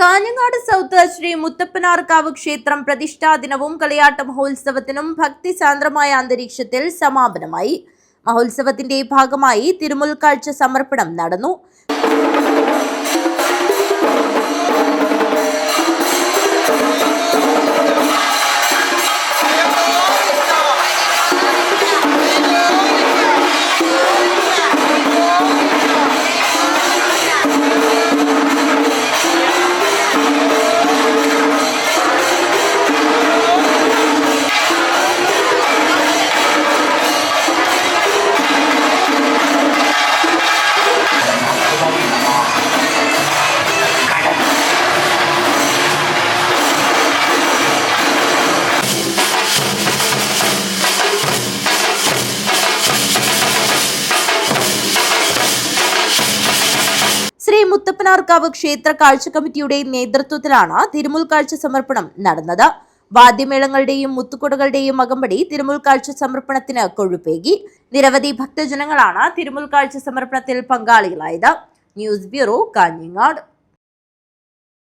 Kanhangad south Shri മുത്തപ്പനാർക്കാവ് ക്ഷേത്രം പ്രതിഷ്ഠാ ദിനവും കളിയാട്ട മഹോത്സവത്തിനും ഭക്തിസാന്ദ്രമായ അന്തരീക്ഷത്തിൽ സമാപനമായി. മഹോത്സവത്തിന്റെ ഭാഗമായി തിരുമുൽക്കാഴ്ച സമർപ്പണം നടന്നു. ശ്രീ മുത്തപ്പനാർക്കാവ് ക്ഷേത്ര കാഴ്ച കമ്മിറ്റിയുടെ നേതൃത്വത്തിലാണ് തിരുമുൽക്കാഴ്ച സമർപ്പണം നടന്നത്. വാദ്യമേളങ്ങളുടെയും മുത്തുകുടകളുടെയും അകമ്പടി തിരുമുൽക്കാഴ്ച സമർപ്പണത്തിന് കൊഴുപ്പേകി. നിരവധി ഭക്തജനങ്ങളാണ് തിരുമുൽക്കാഴ്ച സമർപ്പണത്തിൽ പങ്കാളികളായത്. News bureau, Kanhangad.